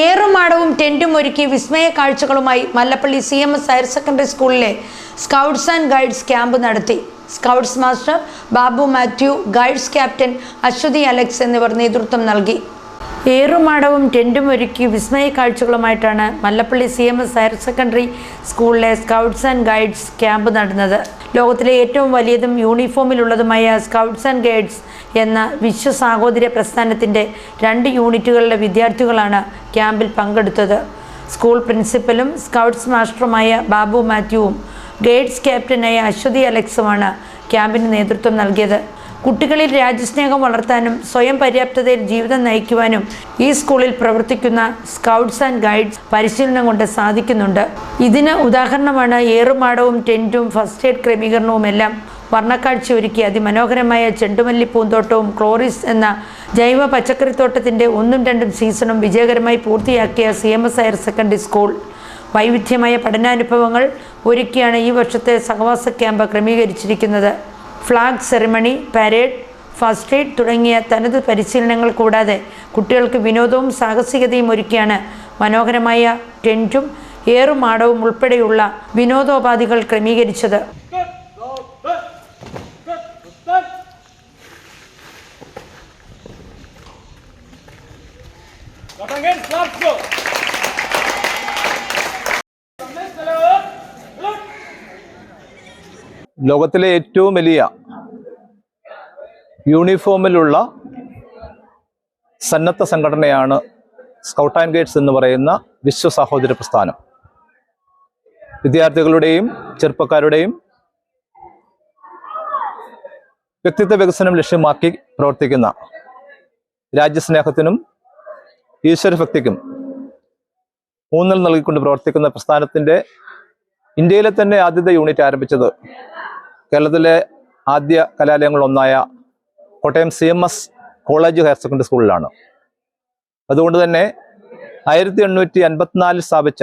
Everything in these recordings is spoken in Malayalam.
ഏറുമാടവും ടെന്റും ഒരുക്കി വിസ്മയ കാഴ്ചകളുമായി മല്ലപ്പള്ളി CMS ഹയർ സെക്കൻഡറി സ്കൂളിലെ സ്കൗട്ട്സ് ആൻഡ് ഗൈഡ്സ് ക്യാമ്പ് നടത്തി. Scouts master Babu Mathew, guides captain Aswathy Alex എന്നിവർ നേതൃത്വം നൽകി. ഏറുമാടവും ടെന്റും ഒരുക്കി വിസ്മയ കാഴ്ചകളുമായിട്ടാണ് മല്ലപ്പള്ളി CMS ഹയർ സെക്കൻഡറി സ്കൂളിലെ സ്കൗട്ട്സ് ആൻഡ് ഗൈഡ്സ് ക്യാമ്പ് നടന്നത്. ലോകത്തിലെ ഏറ്റവും വലിയതും യൂണിഫോമിലുള്ളതുമായ സ്കൗട്ട്സ് ആൻഡ് ഗൈഡ്സ് എന്ന വിശ്വ സാഹോദര്യ പ്രസ്ഥാനത്തിൻ്റെ 2 യൂണിറ്റുകളിലെ വിദ്യാർത്ഥികളാണ് ക്യാമ്പിൽ പങ്കെടുത്തത്. സ്കൂൾ പ്രിൻസിപ്പലും സ്കൗട്ട്സ് മാസ്റ്ററുമായ ബാബു മാത്യുവും ഗൈഡ്സ് ക്യാപ്റ്റനായ അശ്വതി അലക്സുമാണ് ക്യാമ്പിന് നേതൃത്വം നൽകിയത്. കുട്ടികളിൽ രാജ്യസ്നേഹം വളർത്താനും സ്വയം പര്യാപ്തതയിൽ ജീവിതം നയിക്കുവാനും ഈ സ്കൂളിൽ പ്രവർത്തിക്കുന്ന സ്കൗട്ട്സ് ആൻഡ് ഗൈഡ്സ് പരിശീലനം കൊണ്ട് സാധിക്കുന്നുണ്ട്. ഇതിന് ഉദാഹരണമാണ് ഏറുമാടവും ടെൻറ്റും ഫസ്റ്റ് എയ്ഡ് ക്രമീകരണവുമെല്ലാം വർണ്ണക്കാഴ്ച ഒരുക്കി അതിമനോഹരമായ ചെണ്ടുമല്ലി പൂന്തോട്ടവും ക്ലോറിസ് എന്ന ജൈവ പച്ചക്കറിത്തോട്ടത്തിൻ്റെ 1ഉം 2ഉം സീസണും വിജയകരമായി പൂർത്തിയാക്കിയ CMS ഹയർ സെക്കൻഡറി സ്കൂൾ. വൈവിധ്യമായ പഠനാനുഭവങ്ങൾ ഒരുക്കിയാണ് ഈ വർഷത്തെ സഹവാസ ക്യാമ്പ് ക്രമീകരിച്ചിരിക്കുന്നത്. Flag ceremony, parade, first aid തുടങ്ങിയ തനത് പരിശീലനങ്ങൾ കൂടാതെ കുട്ടികൾക്ക് വിനോദവും സാഹസികതയും ഒരുക്കിയാണ് മനോഹരമായ ടെൻറ്റും ഏറുമാടവും ഉൾപ്പെടെയുള്ള വിനോദോപാധികൾ ക്രമീകരിച്ചത്. ലോകത്തിലെ ഏറ്റവും വലിയ യൂണിഫോമിലുള്ള സന്നദ്ധ സംഘടനയാണ് സ്കൗട്ട് ആൻഡ് ഗൈഡ്സ് എന്ന് പറയുന്ന വിശ്വ സാഹോദര്യ പ്രസ്ഥാനം. വിദ്യാർത്ഥികളുടെയും ചെറുപ്പക്കാരുടെയും വ്യക്തിത്വ വികസനം ലക്ഷ്യമാക്കി പ്രവർത്തിക്കുന്ന, രാജ്യസ്നേഹത്തിനും ഈശ്വരഭക്തിക്കും ഊന്നൽ നൽകിക്കൊണ്ട് പ്രവർത്തിക്കുന്ന പ്രസ്ഥാനത്തിൻ്റെ ഇന്ത്യയിലെ തന്നെ ആദ്യത്തെ യൂണിറ്റ് ആരംഭിച്ചത് കേരളത്തിലെ ആദ്യ കലാലയങ്ങളൊന്നായ Kottayam CMS college higher secondary സ്കൂളിലാണ്. അതുകൊണ്ട് തന്നെ 1854 സ്ഥാപിച്ച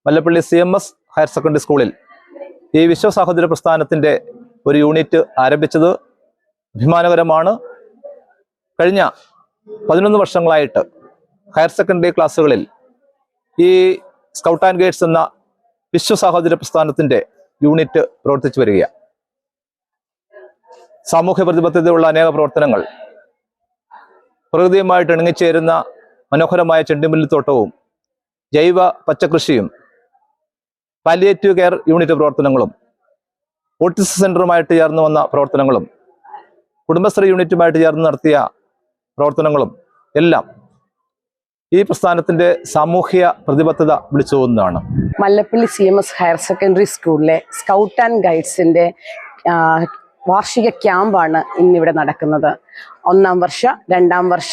മല്ലപ്പള്ളി CMS ഹയർ സെക്കൻഡറി സ്കൂളിൽ ഈ വിശ്വ സാഹോദര്യ പ്രസ്ഥാനത്തിൻ്റെ ഒരു യൂണിറ്റ് ആരംഭിച്ചത് അഭിമാനകരമാണ്. കഴിഞ്ഞ 11 വർഷങ്ങളായിട്ട് ഹയർ സെക്കൻഡറി ക്ലാസ്സുകളിൽ ഈ സ്കൗട്ട് ആൻഡ് ഗൈഡ്സ് എന്ന വിശ്വ സാഹോദര്യ പ്രസ്ഥാനത്തിൻ്റെ യൂണിറ്റ് പ്രവർത്തിച്ചു വരികയാണ്. സാമൂഹ്യ പ്രതിബദ്ധതയുള്ള അനേക പ്രവർത്തനങ്ങൾ, പ്രകൃതിയുമായിട്ട് ഇണങ്ങിച്ചേരുന്ന മനോഹരമായ ചെണ്ടുമല്ലിത്തോട്ടവും ജൈവ പച്ചക്കൃഷിയും, പാലിയേറ്റീവ് കെയർ യൂണിറ്റ് പ്രവർത്തനങ്ങളും, ഓട്ടിസം സെൻ്ററുമായിട്ട് ചേർന്ന് വന്ന പ്രവർത്തനങ്ങളും, കുടുംബശ്രീ യൂണിറ്റുമായിട്ട് ചേർന്ന് നടത്തിയ പ്രവർത്തനങ്ങളും എല്ലാം ഈ പ്രസ്ഥാനത്തിൻ്റെ സാമൂഹ്യ പ്രതിബദ്ധത വിളിച്ചു പോകുന്നതാണ്. മല്ലപ്പള്ളി CMS ഹയർ സെക്കൻഡറി സ്കൂളിലെ സ്കൗട്ട് ആൻഡ് ഗൈഡ്സിൻ്റെ വാർഷിക ക്യാമ്പാണ് ഇന്നിവിടെ നടക്കുന്നത്. 1ാം വർഷ 2ാം വർഷ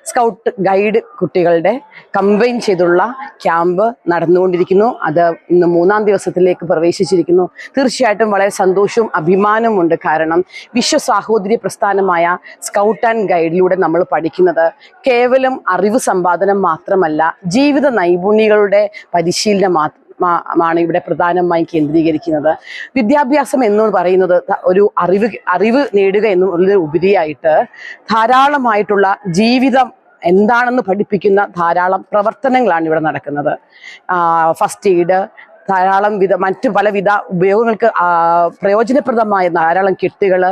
സ്കൗട്ട് ഗൈഡ് കുട്ടികളുടെ കമ്പൈൻ ചെയ്തുള്ള ക്യാമ്പ് നടന്നുകൊണ്ടിരിക്കുന്നു. അത് ഇന്ന് 3ാം ദിവസത്തിലേക്ക് പ്രവേശിച്ചിരിക്കുന്നു. തീർച്ചയായിട്ടും വളരെ സന്തോഷവും അഭിമാനവുമുണ്ട്. കാരണം വിശ്വ സാഹോദര്യ പ്രസ്ഥാനമായ സ്കൗട്ട് ആൻഡ് ഗൈഡിലൂടെ നമ്മൾ പഠിക്കുന്നത് കേവലം അറിവ് സമ്പാദനം മാത്രമല്ല, ജീവിത നൈപുണ്യങ്ങളുടെ പരിശീലനം മാണ് ഇവിടെ പ്രധാനമായും കേന്ദ്രീകരിക്കുന്നത്. വിദ്യാഭ്യാസം എന്ന് പറയുന്നത് ഒരു അറിവ് നേടുക എന്നുള്ളതിന് ഉപരിയായിട്ട് ധാരാളമായിട്ടുള്ള ജീവിതം എന്താണെന്ന് പഠിപ്പിക്കുന്ന ധാരാളം പ്രവർത്തനങ്ങളാണ് ഇവിടെ നടക്കുന്നത്. ഫസ്റ്റ് എയ്ഡ്, ധാരാളം മറ്റു പലവിധ ഉപയോഗങ്ങൾക്ക് പ്രയോജനപ്രദമായ ധാരാളം കിറ്റുകൾ,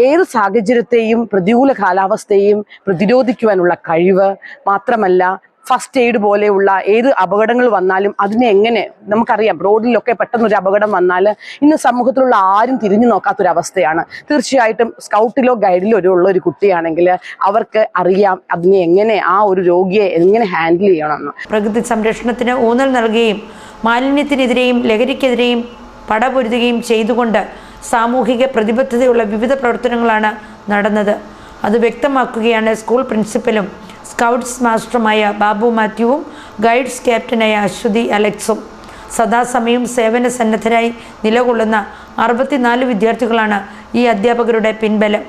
ഏത് സാഹചര്യത്തെയും പ്രതികൂല കാലാവസ്ഥയെയും പ്രതിരോധിക്കുവാനുള്ള കഴിവ് മാത്രമല്ല, ഫസ്റ്റ് എയ്ഡ് പോലെയുള്ള ഏത് അപകടങ്ങൾ വന്നാലും അതിനെ എങ്ങനെ, നമുക്കറിയാം റോഡിലൊക്കെ പെട്ടെന്നൊരു അപകടം വന്നാൽ ഇന്ന് സമൂഹത്തിലുള്ള ആരും തിരിഞ്ഞു നോക്കാത്തൊരവസ്ഥയാണ്. തീർച്ചയായിട്ടും സ്കൗട്ടിലോ ഗൈഡിലോ ഉള്ള ഒരു കുട്ടിയാണെങ്കിൽ അവർക്ക് അറിയാം അതിനെ എങ്ങനെ, ആ ഒരു രോഗിയെ എങ്ങനെ ഹാൻഡിൽ ചെയ്യണമെന്ന്. പ്രകൃതി സംരക്ഷണത്തിന് ഊന്നൽ നൽകുകയും മാലിന്യത്തിനെതിരെയും ലഹരിക്കെതിരെയും പടപൊരുതുകയും ചെയ്തുകൊണ്ട് സാമൂഹിക പ്രതിബദ്ധതയുള്ള വിവിധ പ്രവർത്തനങ്ങളാണ് നടന്നത്. അത് വ്യക്തമാക്കുകയാണ് സ്കൂൾ പ്രിൻസിപ്പലും സ്കൗട്ട്സ് മാസ്റ്ററുമായ ബാബു മാത്യുവും ഗൈഡ്സ് ക്യാപ്റ്റനായ അശ്വതി അലക്സും. സദാസമയം സേവന സന്നദ്ധരായി നിലകൊള്ളുന്ന 64 വിദ്യാർത്ഥികളാണ് ഈ അധ്യാപകരുടെ പിൻബലം.